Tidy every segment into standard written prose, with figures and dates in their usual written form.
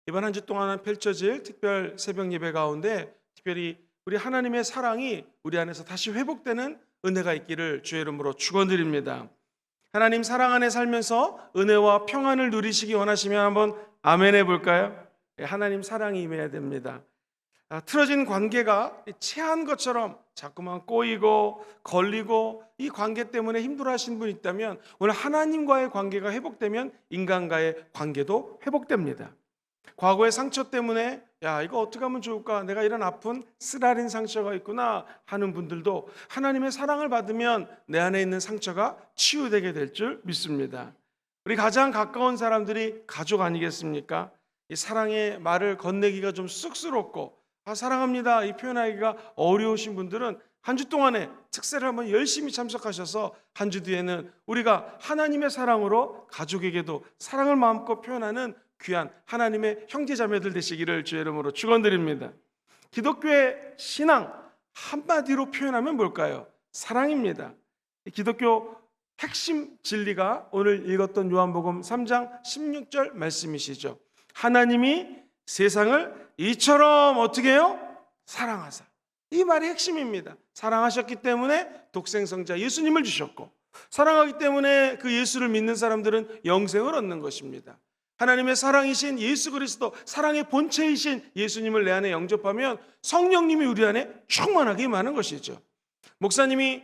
이번 한 주 동안 펼쳐질 특별 새벽 예배 가운데 특별히 우리 하나님의 사랑이 우리 안에서 다시 회복되는 은혜가 있기를 주의 이름으로 축원드립니다. 하나님 사랑 안에 살면서 은혜와 평안을 누리시기 원하시면 한번 아멘 해볼까요? 하나님 사랑이 임해야 됩니다. 틀어진 관계가 체한 것처럼 자꾸만 꼬이고 걸리고 이 관계 때문에 힘들어하시는 분이 있다면 오늘 하나님과의 관계가 회복되면 인간과의 관계도 회복됩니다. 과거의 상처 때문에 야 이거 어떻게 하면 좋을까, 내가 이런 아픈 쓰라린 상처가 있구나 하는 분들도 하나님의 사랑을 받으면 내 안에 있는 상처가 치유되게 될 줄 믿습니다. 우리 가장 가까운 사람들이 가족 아니겠습니까? 이 사랑의 말을 건네기가 좀 쑥스럽고 사랑합니다 이 표현하기가 어려우신 분들은 한 주 동안에 특세를 한번 열심히 참석하셔서 한 주 뒤에는 우리가 하나님의 사랑으로 가족에게도 사랑을 마음껏 표현하는 귀한 하나님의 형제자매들 되시기를 주의 이름으로 축원드립니다. 기독교의 신앙 한마디로 표현하면 뭘까요? 사랑입니다. 기독교 핵심 진리가 오늘 읽었던 요한복음 3장 16절 말씀이시죠. 하나님이 세상을 이처럼 어떻게 해요? 사랑하사. 이 말이 핵심입니다. 사랑하셨기 때문에 독생성자 예수님을 주셨고, 사랑하기 때문에 그 예수를 믿는 사람들은 영생을 얻는 것입니다. 하나님의 사랑이신 예수 그리스도, 사랑의 본체이신 예수님을 내 안에 영접하면 성령님이 우리 안에 충만하게 임하는 것이죠. 목사님이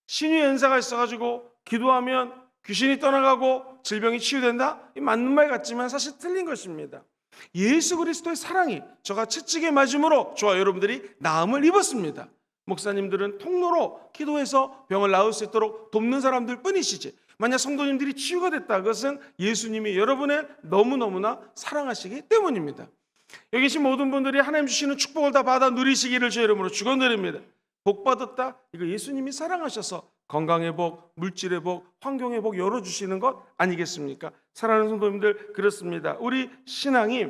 신유의 은사가 있어가지고 기도하면 귀신이 떠나가고 질병이 치유된다? 이 맞는 말 같지만 사실 틀린 것입니다. 예수 그리스도의 사랑이 저가 채찍에 맞음으로 저와 여러분들이 나음을 입었습니다. 목사님들은 통로로 기도해서 병을 나을 수 있도록 돕는 사람들 뿐이시지, 만약 성도님들이 치유가 됐다, 그것은 예수님이 여러분을 너무너무나 사랑하시기 때문입니다. 여기 계신 모든 분들이 하나님 주시는 축복을 다 받아 누리시기를 주의 이름으로 축원드립니다. 복 받았다, 이거 예수님이 사랑하셔서 건강의 복, 물질의 복, 환경의 복 열어주시는 것 아니겠습니까? 사랑하는 성도님들, 그렇습니다. 우리 신앙이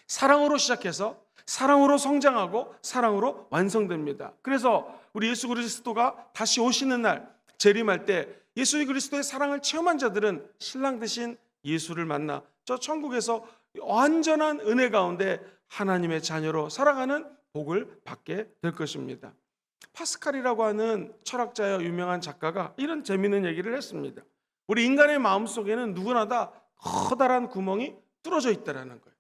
사랑으로 시작해서 사랑으로 성장하고 사랑으로 완성됩니다. 그래서 우리 예수 그리스도가 다시 오시는 날 재림할 때 예수 그리스도의 사랑을 체험한 자들은 신랑 되신 예수를 만나 저 천국에서 완전한 은혜 가운데 하나님의 자녀로 살아가는 복을 받게 될 것입니다. 파스칼이라고 하는 철학자여 유명한 작가가 이런 재미있는 얘기를 했습니다. 우리 인간의 마음속에는 누구나 다 커다란 구멍이 뚫어져 있다는 거예요.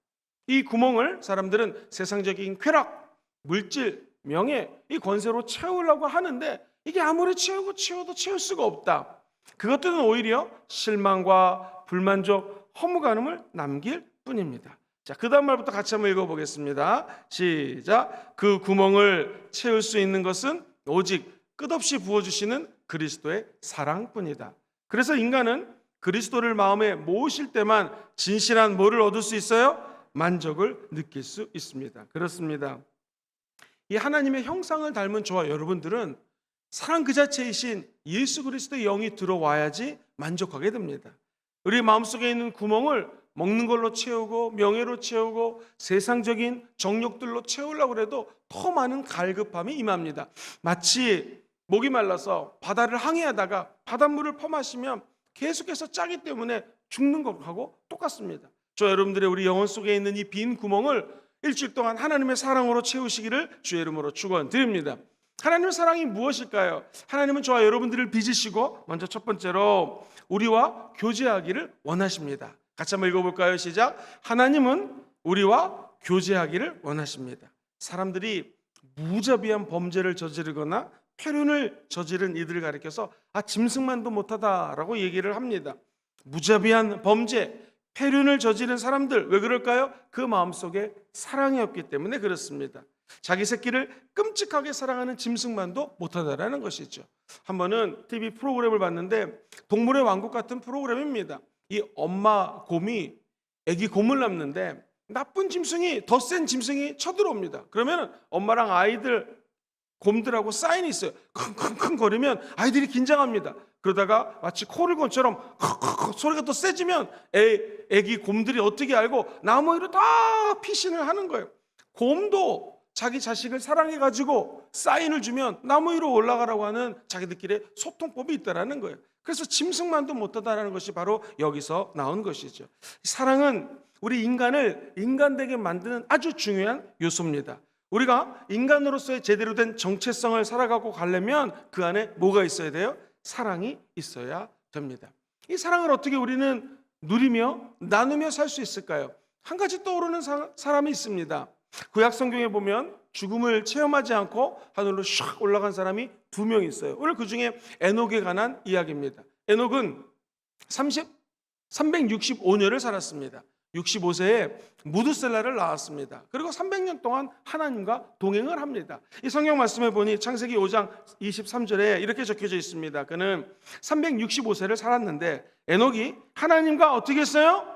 이 구멍을 사람들은 세상적인 쾌락, 물질, 명예, 이 권세로 채우려고 하는데 이게 아무리 채우고 채워도 채울 수가 없다. 그것들은 오히려 실망과 불만족, 허무감을 남길 뿐입니다. 자, 그 다음 말부터 같이 한번 읽어보겠습니다. 시작. 그 구멍을 채울 수 있는 것은 오직 끝없이 부어주시는 그리스도의 사랑뿐이다. 그래서 인간은 그리스도를 마음에 모으실 때만 진실한 뭐를 얻을 수 있어요? 만족을 느낄 수 있습니다. 그렇습니다. 이 하나님의 형상을 닮은 저와 여러분들은 사랑 그 자체이신 예수 그리스도의 영이 들어와야지 만족하게 됩니다. 우리 마음속에 있는 구멍을 먹는 걸로 채우고 명예로 채우고 세상적인 정욕들로 채우려고 해도 더 많은 갈급함이 임합니다. 마치 목이 말라서 바다를 항해하다가 바닷물을 퍼마시면 계속해서 짜기 때문에 죽는 것하고 똑같습니다. 저 여러분들의 우리 영혼 속에 있는 이 빈 구멍을 일주일 동안 하나님의 사랑으로 채우시기를 주의 이름으로 축원드립니다. 하나님의 사랑이 무엇일까요? 하나님은 저와 여러분들을 빚으시고 먼저 첫 번째로 우리와 교제하기를 원하십니다. 같이 한번 읽어볼까요? 시작. 하나님은 우리와 교제하기를 원하십니다. 사람들이 무자비한 범죄를 저지르거나 폐륜을 저지른 이들을 가리켜서 짐승만도 못하다라고 얘기를 합니다. 무자비한 범죄, 폐륜을 저지른 사람들, 왜 그럴까요? 그 마음속에 사랑이 없기 때문에 그렇습니다. 자기 새끼를 끔찍하게 사랑하는 짐승만도 못하다라는 것이죠. 한 번은 TV 프로그램을 봤는데 동물의 왕국 같은 프로그램입니다. 이 엄마 곰이 아기 곰을 낳는데 나쁜 짐승이, 더 센 짐승이 쳐들어옵니다. 그러면 엄마랑 아이들 곰들하고 사인이 있어요. 킁킁킁 거리면 아이들이 긴장합니다. 그러다가 마치 코를 건처럼 소리가 또 세지면 애기 곰들이 어떻게 알고 나무 위로 다 피신을 하는 거예요. 곰도 자기 자식을 사랑해가지고 사인을 주면 나무 위로 올라가라고 하는 자기들끼리 소통법이 있다라는 거예요. 그래서 짐승만도 못하다라는 것이 바로 여기서 나온 것이죠. 사랑은 우리 인간을 인간되게 만드는 아주 중요한 요소입니다. 우리가 인간으로서의 제대로 된 정체성을 살아가고 가려면 그 안에 뭐가 있어야 돼요? 사랑이 있어야 됩니다. 이 사랑을 어떻게 우리는 누리며 나누며 살 수 있을까요? 한 가지 떠오르는 사람이 있습니다. 구약 성경에 보면 죽음을 체험하지 않고 하늘로 샥 올라간 사람이 2명 있어요. 오늘 그 중에 에녹에 관한 이야기입니다. 에녹은 365년을 살았습니다. 65세에 무드셀라를 낳았습니다. 그리고 300년 동안 하나님과 동행을 합니다. 이 성경 말씀에 보니 창세기 5장 23절에 이렇게 적혀져 있습니다. 그는 365세를 살았는데 에녹이 하나님과 어떻게 했어요?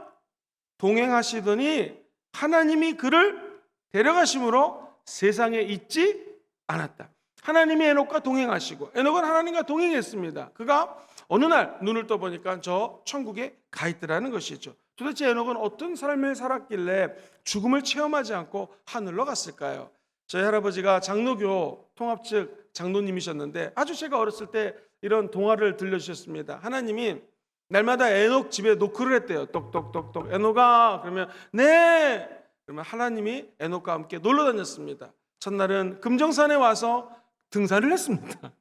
동행하시더니 하나님이 그를 데려가심으로 세상에 있지 않았다. 하나님이 에녹과 동행하시고 에녹은 하나님과 동행했습니다. 그가 어느 날 눈을 떠보니까 저 천국에 가 있더라는 것이죠. 도대체 에녹은 어떤 삶을 살았길래 죽음을 체험하지 않고 하늘로 갔을까요? 저희 할아버지가 장로교 통합 측 장로님이셨는데 아주 제가 어렸을 때 이런 동화를 들려주셨습니다. 하나님이 날마다 에녹 집에 노크를 했대요. 똑똑똑똑 에녹아 그러면 네 그러면 하나님이 에녹과 함께 놀러 다녔습니다. 첫날은 금정산에 와서 등산을 했습니다.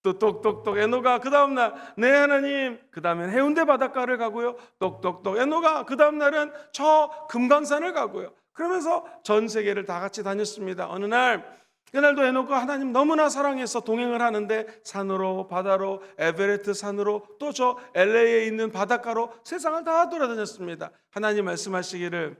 또 똑똑똑 에녹아 그 다음날 네 하나님 그 다음엔 해운대 바닷가를 가고요. 똑똑똑 에녹아 그 다음날은 저 금강산을 가고요. 그러면서 전 세계를 다 같이 다녔습니다. 어느 날 그날도 에녹과 하나님 너무나 사랑해서 동행을 하는데 산으로 바다로 에베레스트 산으로 또 저 LA에 있는 바닷가로 세상을 다 돌아다녔습니다. 하나님 말씀하시기를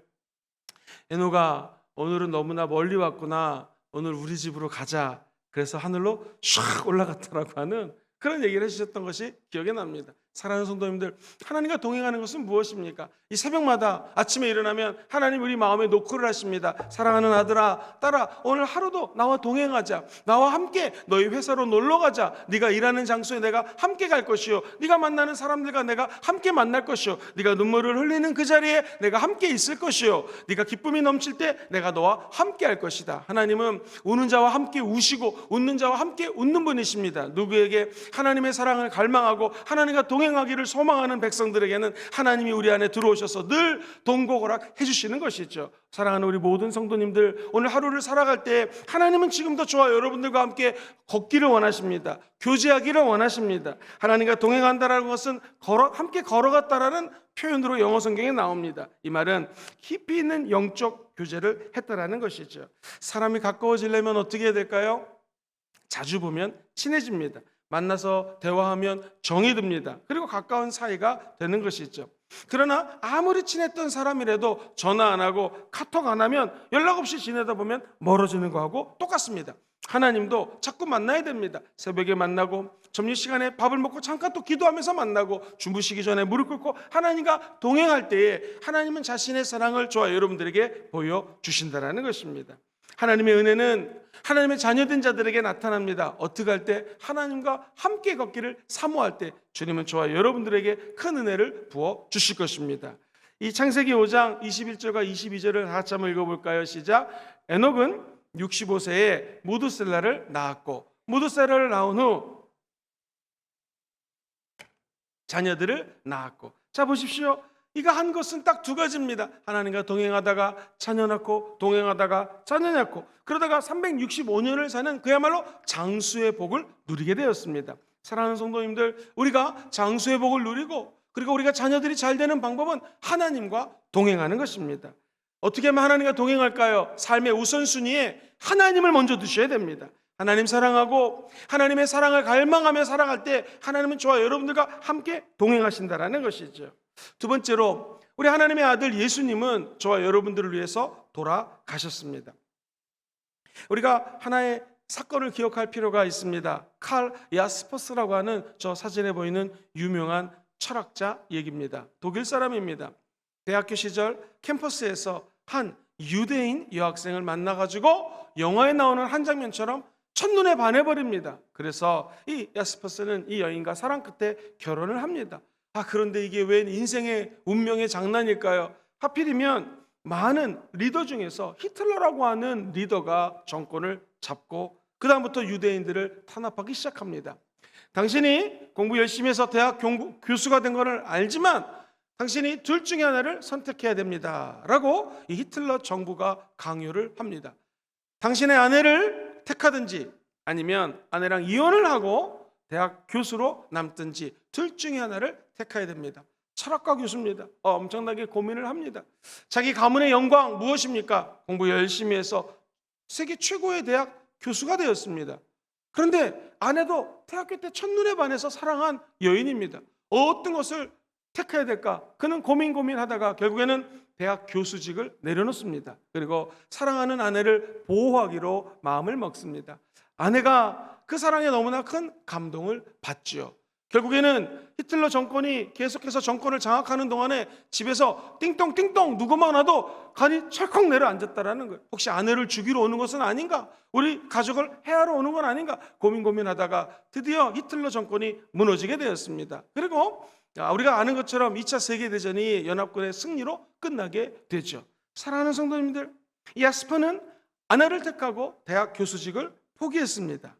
에녹아 오늘은 너무나 멀리 왔구나. 오늘 우리 집으로 가자. 그래서 하늘로 샥 올라갔다라고 하는 그런 얘기를 해주셨던 것이 기억에 납니다. 사랑하는 성도님들, 하나님과 동행하는 것은 무엇입니까? 이 새벽마다 아침에 일어나면 하나님 우리 마음에 노크를 하십니다. 사랑하는 아들아, 딸아, 오늘 하루도 나와 동행하자. 나와 함께 너희 회사로 놀러 가자. 네가 일하는 장소에 내가 함께 갈 것이요. 네가 만나는 사람들과 내가 함께 만날 것이요. 네가 눈물을 흘리는 그 자리에 내가 함께 있을 것이요. 네가 기쁨이 넘칠 때 내가 너와 함께 할 것이다. 하나님은 우는 자와 함께 우시고 웃는 자와 함께 웃는 분이십니다. 누구에게 하나님의 사랑을 갈망하고 하나님과 동행하기를 소망하는 백성들에게는 하나님이 우리 안에 들어오셔서 늘 동고고락 해주시는 것이죠. 사랑하는 우리 모든 성도님들, 오늘 하루를 살아갈 때 하나님은 지금도 저와 여러분들과 함께 걷기를 원하십니다. 교제하기를 원하십니다. 하나님과 동행한다는 것은 함께 걸어갔다라는 표현으로 영어 성경에 나옵니다. 이 말은 깊이 있는 영적 교제를 했다라는 것이죠. 사람이 가까워지려면 어떻게 해야 될까요? 자주 보면 친해집니다. 만나서 대화하면 정이 듭니다. 그리고 가까운 사이가 되는 것이죠. 그러나 아무리 친했던 사람이라도 전화 안 하고 카톡 안 하면 연락 없이 지내다 보면 멀어지는 거하고 똑같습니다. 하나님도 자꾸 만나야 됩니다. 새벽에 만나고 점심시간에 밥을 먹고 잠깐 또 기도하면서 만나고 주무시기 전에 무릎 꿇고 하나님과 동행할 때에 하나님은 자신의 사랑을 저와 여러분들에게 보여주신다는 것입니다. 하나님의 은혜는 하나님의 자녀된 자들에게 나타납니다. 어떻게 할 때? 하나님과 함께 걷기를 사모할 때 주님은 저와 여러분들에게 큰 은혜를 부어 주실 것입니다. 이 창세기 5장 21절과 22절을 다 같이 한번 읽어볼까요? 시작. 에녹은 65세에 무드셀라를 낳았고 무드셀라를 낳은 후 자녀들을 낳았고. 자 보십시오. 이가 한 것은 딱 2가지입니다. 하나님과 동행하다가 자녀 낳고 동행하다가 자녀 낳고 그러다가 365년을 사는 그야말로 장수의 복을 누리게 되었습니다. 사랑하는 성도님들, 우리가 장수의 복을 누리고 그리고 우리가 자녀들이 잘 되는 방법은 하나님과 동행하는 것입니다. 어떻게 하면 하나님과 동행할까요? 삶의 우선순위에 하나님을 먼저 두셔야 됩니다. 하나님 사랑하고 하나님의 사랑을 갈망하며 살아갈 때 하나님은 저와 여러분들과 함께 동행하신다라는 것이죠. 두 번째로 우리 하나님의 아들 예수님은 저와 여러분들을 위해서 돌아가셨습니다. 우리가 하나의 사건을 기억할 필요가 있습니다. 칼 야스퍼스라고 하는 저 사진에 보이는 유명한 철학자 얘기입니다. 독일 사람입니다. 대학교 시절 캠퍼스에서 한 유대인 여학생을 만나가지고 영화에 나오는 한 장면처럼 첫눈에 반해버립니다. 그래서 이 야스퍼스는 이 여인과 사랑 끝에 결혼을 합니다. 그런데 이게 웬 인생의 운명의 장난일까요? 하필이면 많은 리더 중에서 히틀러라고 하는 리더가 정권을 잡고 그 다음부터 유대인들을 탄압하기 시작합니다. 당신이 공부 열심히 해서 대학 교수가 된 것을 알지만 당신이 둘 중에 하나를 선택해야 됩니다 라고 이 히틀러 정부가 강요를 합니다. 당신의 아내를 택하든지 아니면 아내랑 이혼을 하고 대학 교수로 남든지 둘 중에 하나를 택해야 됩니다. 철학과 교수입니다. 엄청나게 고민을 합니다. 자기 가문의 영광 무엇입니까? 공부 열심히 해서 세계 최고의 대학 교수가 되었습니다. 그런데 아내도 대학교 때 첫눈에 반해서 사랑한 여인입니다. 어떤 것을 택해야 될까? 그는 고민하다가 결국에는 대학 교수직을 내려놓습니다. 그리고 사랑하는 아내를 보호하기로 마음을 먹습니다. 아내가 그 사랑에 너무나 큰 감동을 받지요. 결국에는 히틀러 정권이 계속해서 정권을 장악하는 동안에 집에서 띵똥띵똥 누구만 와도 간이 철컥 내려앉았다라는 거예요. 혹시 아내를 죽이러 오는 것은 아닌가? 우리 가족을 해하러 오는 건 아닌가? 고민하다가 드디어 히틀러 정권이 무너지게 되었습니다. 그리고 우리가 아는 것처럼 2차 세계대전이 연합군의 승리로 끝나게 되죠. 사랑하는 성도님들, 야스퍼는 아내를 택하고 대학 교수직을 포기했습니다.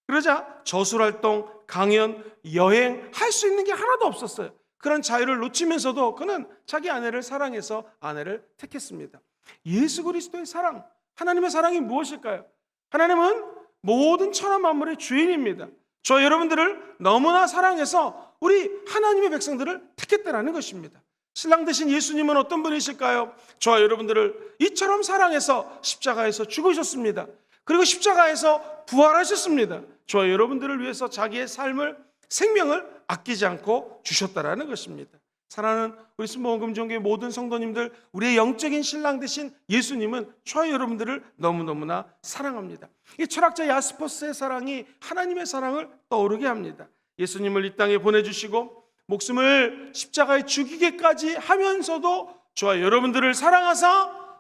그러자 저술활동, 강연, 여행 할 수 있는 게 하나도 없었어요. 그런 자유를 놓치면서도 그는 자기 아내를 사랑해서 아내를 택했습니다. 예수 그리스도의 사랑, 하나님의 사랑이 무엇일까요? 하나님은 모든 천하 만물의 주인입니다. 저 여러분들을 너무나 사랑해서 우리 하나님의 백성들을 택했다는 것입니다. 신랑 되신 예수님은 어떤 분이실까요? 저와 여러분들을 이처럼 사랑해서 십자가에서 죽으셨습니다. 그리고 십자가에서 부활하셨습니다. 저와 여러분들을 위해서 자기의 삶을, 생명을 아끼지 않고 주셨다는 것입니다. 사랑하는 우리 순복음금종교회 모든 성도님들, 우리의 영적인 신랑 되신 예수님은 저와 여러분들을 너무너무나 사랑합니다. 이 철학자 야스퍼스의 사랑이 하나님의 사랑을 떠오르게 합니다. 예수님을 이 땅에 보내주시고 목숨을 십자가에 죽이게까지 하면서도 저와 여러분들을 사랑하사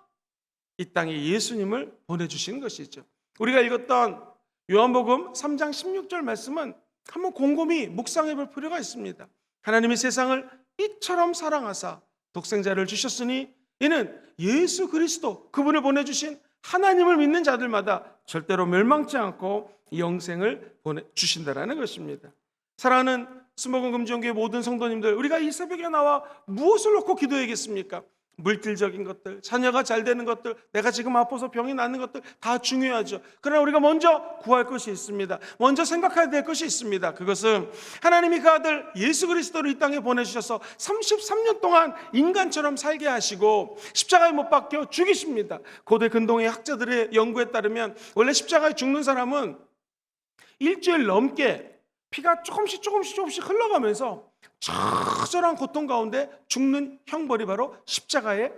이 땅에 예수님을 보내주신 것이죠. 우리가 읽었던 요한복음 3장 16절 말씀은 한번 곰곰이 묵상해 볼 필요가 있습니다. 하나님이 세상을 이처럼 사랑하사 독생자를 주셨으니 이는 예수 그리스도, 그분을 보내주신 하나님을 믿는 자들마다 절대로 멸망치 않고 영생을 주신다라는 것입니다. 사랑하는 순복음금종교회 모든 성도님들, 우리가 이 새벽에 나와 무엇을 놓고 기도해야겠습니까? 물질적인 것들, 자녀가 잘 되는 것들, 내가 지금 아파서 병이 낫는 것들 다 중요하죠. 그러나 우리가 먼저 구할 것이 있습니다. 먼저 생각해야 될 것이 있습니다. 그것은 하나님이 그 아들 예수 그리스도를 이 땅에 보내주셔서 33년 동안 인간처럼 살게 하시고 십자가에 못 박혀 죽이십니다. 고대 근동의 학자들의 연구에 따르면 원래 십자가에 죽는 사람은 일주일 넘게 피가 조금씩 흘러가면서 처절한 고통 가운데 죽는 형벌이 바로 십자가의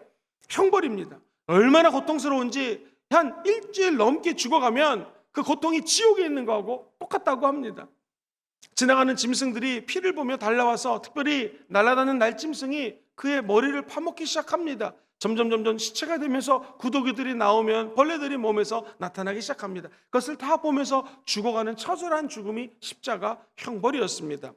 형벌입니다. 얼마나 고통스러운지 한 일주일 넘게 죽어가면 그 고통이 지옥에 있는 거하고 똑같다고 합니다. 지나가는 짐승들이 피를 보며 달려와서, 특별히 날아다니는 날짐승이 그의 머리를 파먹기 시작합니다. 점점 시체가 되면서 구더기들이 나오면 벌레들이 몸에서 나타나기 시작합니다. 그것을 다 보면서 죽어가는 처절한 죽음이 십자가 형벌이었습니다.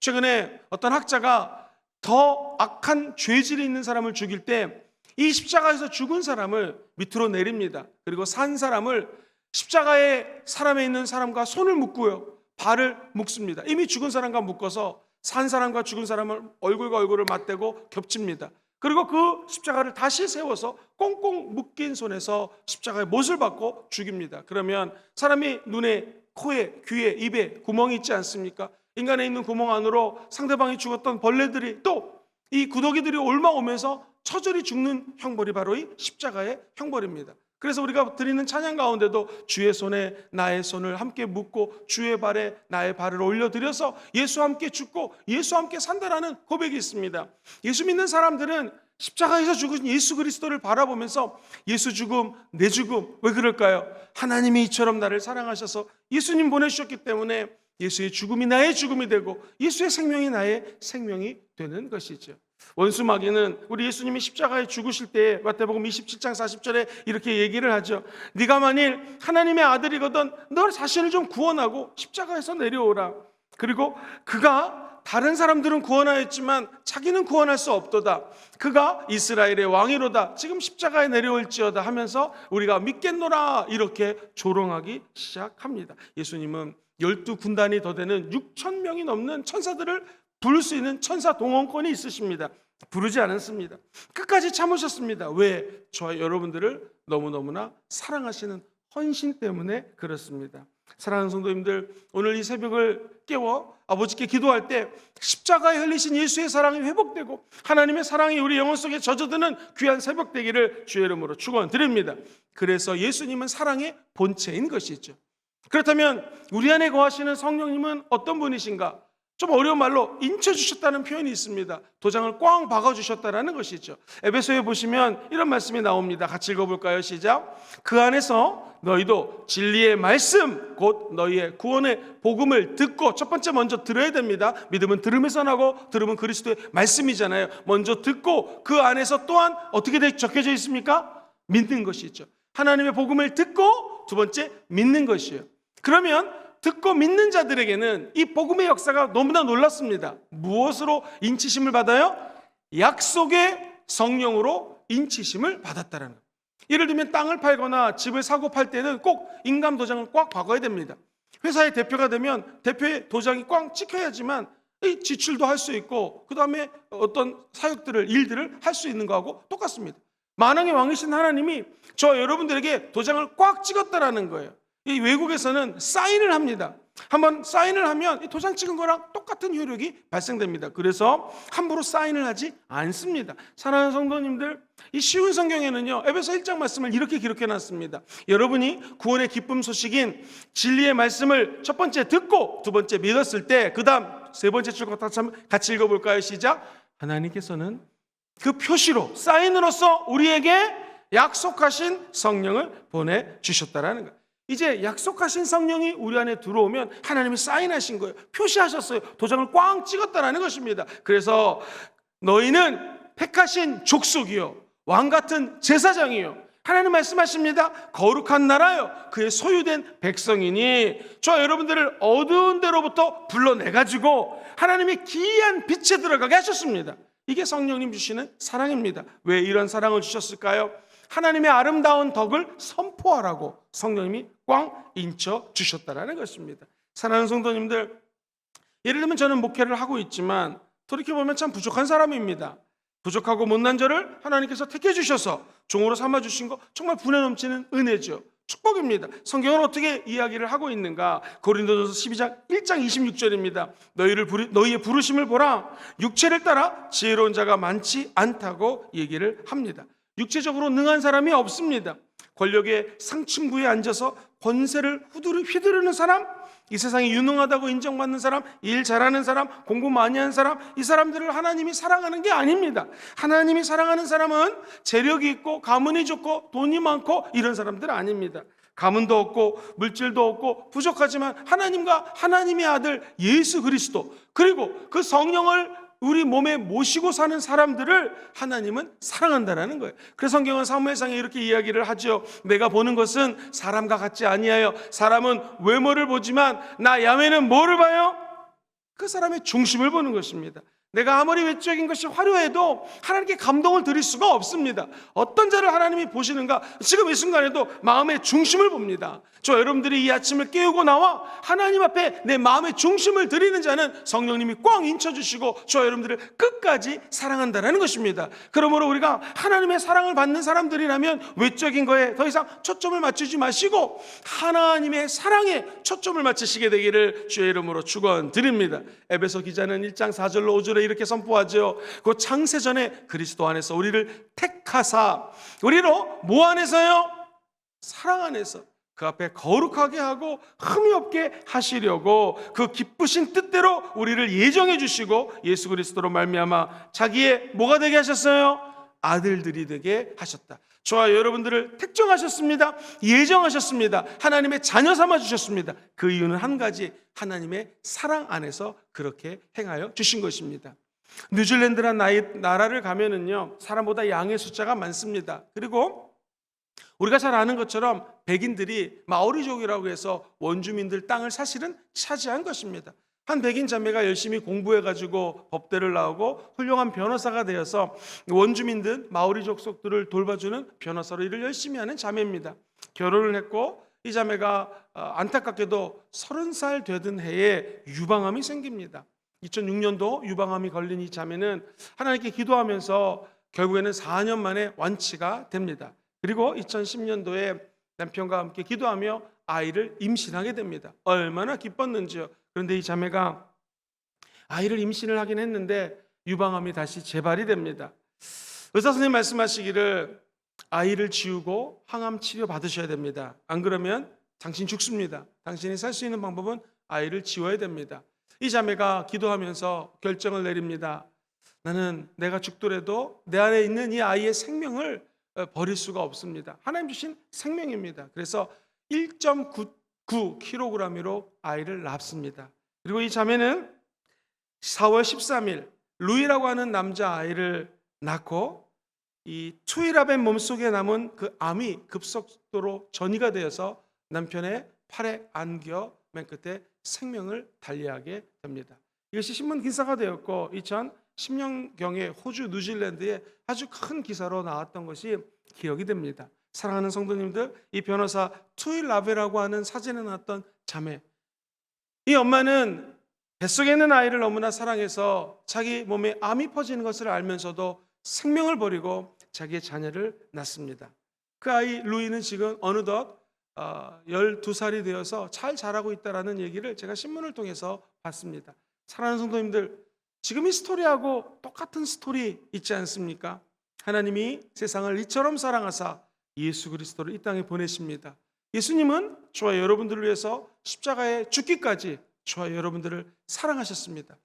최근에 어떤 학자가 더 악한 죄질이 있는 사람을 죽일 때 이 십자가에서 죽은 사람을 밑으로 내립니다. 그리고 산 사람을 십자가에 사람에 있는 사람과 손을 묶고요, 발을 묶습니다. 이미 죽은 사람과 묶어서 산 사람과 죽은 사람을 얼굴과 얼굴을 맞대고 겹칩니다. 그리고 그 십자가를 다시 세워서 꽁꽁 묶인 손에서 십자가의 못을 받고 죽입니다. 그러면 사람이 눈에, 코에, 귀에, 입에 구멍이 있지 않습니까? 인간에 있는 구멍 안으로 상대방이 죽었던 벌레들이, 또 이 구더기들이 옮아오면서 처절히 죽는 형벌이 바로 이 십자가의 형벌입니다. 그래서 우리가 드리는 찬양 가운데도 주의 손에 나의 손을 함께 묶고 주의 발에 나의 발을 올려드려서 예수와 함께 죽고 예수와 함께 산다라는 고백이 있습니다. 예수 믿는 사람들은 십자가에서 죽으신 예수 그리스도를 바라보면서 예수 죽음, 내 죽음, 왜 그럴까요? 하나님이 이처럼 나를 사랑하셔서 예수님 보내주셨기 때문에 예수의 죽음이 나의 죽음이 되고 예수의 생명이 나의 생명이 되는 것이죠. 원수 마귀는 우리 예수님이 십자가에 죽으실 때 마태복음 27장 40절에 이렇게 얘기를 하죠. 네가 만일 하나님의 아들이거든 너 자신을 좀 구원하고 십자가에서 내려오라. 그리고 그가 다른 사람들은 구원하였지만 자기는 구원할 수 없도다. 그가 이스라엘의 왕이로다. 지금 십자가에 내려올지어다 하면서 우리가 믿겠노라 이렇게 조롱하기 시작합니다. 예수님은 12군단이 더 되는 6천 명이 넘는 천사들을 부를 수 있는 천사 동원권이 있으십니다. 부르지 않았습니다. 끝까지 참으셨습니다. 왜? 저와 여러분들을 너무너무나 사랑하시는 헌신 때문에 그렇습니다. 사랑하는 성도님들, 오늘 이 새벽을 깨워 아버지께 기도할 때 십자가에 흘리신 예수의 사랑이 회복되고 하나님의 사랑이 우리 영혼 속에 젖어드는 귀한 새벽 되기를 주의 이름으로 축원드립니다. 그래서 예수님은 사랑의 본체인 것이죠. 그렇다면 우리 안에 거하시는 성령님은 어떤 분이신가? 좀 어려운 말로 인쳐주셨다는 표현이 있습니다. 도장을 꽝 박아주셨다는 것이죠. 에베소에 보시면 이런 말씀이 나옵니다. 같이 읽어볼까요? 시작. 그 안에서 너희도 진리의 말씀 곧 너희의 구원의 복음을 듣고, 첫 번째 먼저 들어야 됩니다. 믿음은 들음에서 나고 들음은 그리스도의 말씀이잖아요. 먼저 듣고 그 안에서 또한 어떻게 적혀져 있습니까? 믿는 것이죠. 하나님의 복음을 듣고 두 번째 믿는 것이에요. 그러면 듣고 믿는 자들에게는 이 복음의 역사가 너무나 놀랐습니다. 무엇으로 인치심을 받아요? 약속의 성령으로 인치심을 받았다는 것. 예를 들면 땅을 팔거나 집을 사고 팔 때는 꼭 인감 도장을 꽉 박아야 됩니다. 회사의 대표가 되면 대표의 도장이 꽉 찍혀야지만 이 지출도 할 수 있고 그 다음에 어떤 사역들을, 일들을 할 수 있는 거하고 똑같습니다. 만왕의 왕이신 하나님이 저 여러분들에게 도장을 꽉 찍었다라는 거예요. 이 외국에서는 사인을 합니다. 한번 사인을 하면 이 도장 찍은 거랑 똑같은 효력이 발생됩니다. 그래서 함부로 사인을 하지 않습니다. 사랑하는 성도님들, 이 쉬운 성경에는요 에베소 1장 말씀을 이렇게 기록해 놨습니다. 여러분이 구원의 기쁨 소식인 진리의 말씀을 첫 번째 듣고 두 번째 믿었을 때, 그 다음 세 번째 줄 같이 읽어볼까요? 시작. 하나님께서는 그 표시로, 사인으로서 우리에게 약속하신 성령을 보내주셨다라는 거예요. 이제 약속하신 성령이 우리 안에 들어오면 하나님이 사인하신 거예요. 표시하셨어요. 도장을 꽝 찍었다라는 것입니다. 그래서 너희는 택하신 족속이요, 왕같은 제사장이요, 하나님 말씀하십니다. 거룩한 나라요, 그의 소유된 백성이니 저 여러분들을 어두운 데로부터 불러내가지고 하나님의 기이한 빛에 들어가게 하셨습니다. 이게 성령님 주시는 사랑입니다. 왜 이런 사랑을 주셨을까요? 하나님의 아름다운 덕을 선포하라고 성령님이 꽝 인쳐 주셨다라는 것입니다. 사랑하는 성도님들, 예를 들면 저는 목회를 하고 있지만 돌이켜보면 참 부족한 사람입니다. 부족하고 못난 저를 하나님께서 택해 주셔서 종으로 삼아 주신 거 정말 분에 넘치는 은혜죠. 축복입니다. 성경은 어떻게 이야기를 하고 있는가? 고린도전서 12장 1장 26절입니다. 너희의 부르심을 보라. 육체를 따라 지혜로운 자가 많지 않다고 얘기를 합니다. 육체적으로 능한 사람이 없습니다. 권력의 상층부에 앉아서 권세를 휘두르는 사람, 이 세상에 유능하다고 인정받는 사람, 일 잘하는 사람, 공부 많이 하는 사람, 이 사람들을 하나님이 사랑하는 게 아닙니다. 하나님이 사랑하는 사람은 재력이 있고 가문이 좋고 돈이 많고 이런 사람들 아닙니다. 가문도 없고 물질도 없고 부족하지만 하나님과 하나님의 아들 예수 그리스도, 그리고 그 성령을 우리 몸에 모시고 사는 사람들을 하나님은 사랑한다라는 거예요. 그래서 성경은 사무엘상에 이렇게 이야기를 하죠. 내가 보는 것은 사람과 같지 아니하여 사람은 외모를 보지만 나 야훼는 뭐를 봐요? 그 사람의 중심을 보는 것입니다. 내가 아무리 외적인 것이 화려해도 하나님께 감동을 드릴 수가 없습니다. 어떤 자를 하나님이 보시는가? 지금 이 순간에도 마음의 중심을 봅니다. 저 여러분들이 이 아침을 깨우고 나와 하나님 앞에 내 마음의 중심을 드리는 자는 성령님이 꽝 인쳐주시고 저 여러분들을 끝까지 사랑한다는 것입니다. 그러므로 우리가 하나님의 사랑을 받는 사람들이라면 외적인 거에 더 이상 초점을 맞추지 마시고 하나님의 사랑에 초점을 맞추시게 되기를 주의 이름으로 축원드립니다. 에베소 기자는 1장 4절로 5절에 이렇게 선포하죠. 그 창세전에 그리스도 안에서 우리를 택하사, 우리로 뭐 안에서요? 사랑 안에서 그 앞에 거룩하게 하고 흠이 없게 하시려고 그 기쁘신 뜻대로 우리를 예정해 주시고 예수 그리스도로 말미암아 자기의 뭐가 되게 하셨어요? 아들들이 되게 하셨다. 저와 여러분들을 택정하셨습니다. 예정하셨습니다. 하나님의 자녀 삼아 주셨습니다. 그 이유는 한 가지, 하나님의 사랑 안에서 그렇게 행하여 주신 것입니다. 뉴질랜드란 나라를 가면은요 사람보다 양의 숫자가 많습니다. 그리고 우리가 잘 아는 것처럼 백인들이 마오리족이라고 해서 원주민들 땅을 사실은 차지한 것입니다. 한 백인 자매가 열심히 공부해가지고 법대를 나오고 훌륭한 변호사가 되어서 원주민들, 마오리족 속들을 돌봐주는 변호사로 일을 열심히 하는 자매입니다. 결혼을 했고 이 자매가 안타깝게도 30살 되던 해에 유방암이 생깁니다. 2006년도 유방암이 걸린 이 자매는 하나님께 기도하면서 결국에는 4년 만에 완치가 됩니다. 그리고 2010년도에 남편과 함께 기도하며 아이를 임신하게 됩니다. 얼마나 기뻤는지요. 그런데 이 자매가 아이를 임신을 하긴 했는데 유방암이 다시 재발이 됩니다. 의사 선생님 말씀하시기를 아이를 지우고 항암 치료 받으셔야 됩니다. 안 그러면 당신 죽습니다. 당신이 살 수 있는 방법은 아이를 지워야 됩니다. 이 자매가 기도하면서 결정을 내립니다. 나는 내가 죽더라도 내 안에 있는 이 아이의 생명을 버릴 수가 없습니다. 하나님 주신 생명입니다. 그래서 1.99kg으로 아이를 낳습니다. 그리고 이 자매는 4월 13일 루이라고 하는 남자 아이를 낳고 이 투이라벤 몸속에 남은 그 암이 급속도로 전이가 되어서 남편의 팔에 안겨 맨 끝에 생명을 달리하게 됩니다. 이것이 신문 기사가 되었고 2010년경에 호주 뉴질랜드에 아주 큰 기사로 나왔던 것이 기억이 됩니다. 사랑하는 성도님들, 이 변호사 투이 라베라고 하는 사진에 나왔던 자매, 이 엄마는 뱃속에 있는 아이를 너무나 사랑해서 자기 몸에 암이 퍼지는 것을 알면서도 생명을 버리고 자기의 자녀를 낳습니다. 그 아이 루이는 지금 어느덧 12살이 되어서 잘 자라고 있다는 얘기를 제가 신문을 통해서 봤습니다. 사랑하는 성도님들, 지금 이 스토리하고 똑같은 스토리 있지 않습니까? 하나님이 세상을 이처럼 사랑하사 예수 그리스도를 이 땅에 보내십니다. 예수님은 저와 여러분들을 위해서 십자가에 죽기까지 저와 여러분들을 사랑하셨습니다.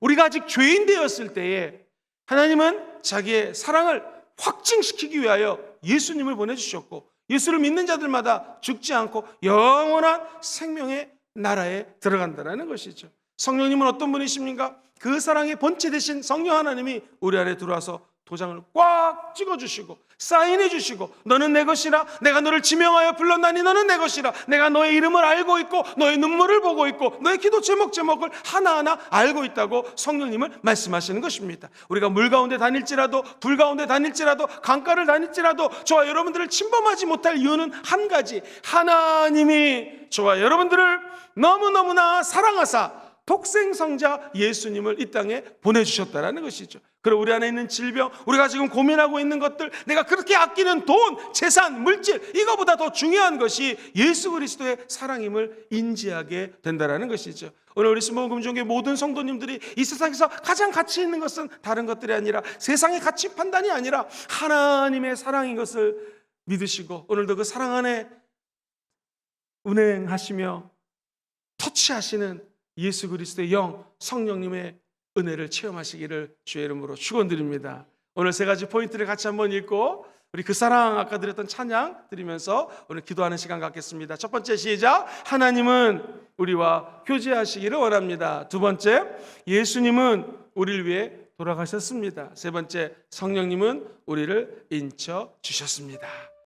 우리가 아직 죄인 되었을 때에 하나님은 자기의 사랑을 확증시키기 위하여 예수님을 보내주셨고, 예수를 믿는 자들마다 죽지 않고 영원한 생명의 나라에 들어간다는 것이죠. 성령님은 어떤 분이십니까? 그 사랑의 본체 되신 성령 하나님이 우리 안에 들어와서 도장을 꽉 찍어주시고 사인해주시고, 너는 내 것이라, 내가 너를 지명하여 불렀나니 너는 내 것이라, 내가 너의 이름을 알고 있고 너의 눈물을 보고 있고 너의 기도 제목을 하나하나 알고 있다고 성령님을 말씀하시는 것입니다. 우리가 물 가운데 다닐지라도, 불 가운데 다닐지라도, 강가를 다닐지라도 저와 여러분들을 침범하지 못할 이유는 한 가지, 하나님이 저와 여러분들을 너무너무나 사랑하사 독생성자 예수님을 이 땅에 보내주셨다는 것이죠. 그리고 우리 안에 있는 질병, 우리가 지금 고민하고 있는 것들, 내가 그렇게 아끼는 돈, 재산, 물질, 이거보다 더 중요한 것이 예수 그리스도의 사랑임을 인지하게 된다는 것이죠. 오늘 우리 스모금 금종교회 모든 성도님들이 이 세상에서 가장 가치 있는 것은 다른 것들이 아니라, 세상의 가치 판단이 아니라 하나님의 사랑인 것을 믿으시고, 오늘도 그 사랑 안에 운행하시며 터치하시는 예수 그리스도의 영, 성령님의 은혜를 체험하시기를 주의 이름으로 축원드립니다. 오늘 세 가지 포인트를 같이 한번 읽고 우리 그 사랑, 아까 드렸던 찬양 드리면서 오늘 기도하는 시간 갖겠습니다. 첫 번째 시작. 하나님은 우리와 교제하시기를 원합니다. 두 번째, 예수님은 우리를 위해 돌아가셨습니다. 세 번째, 성령님은 우리를 인쳐 주셨습니다.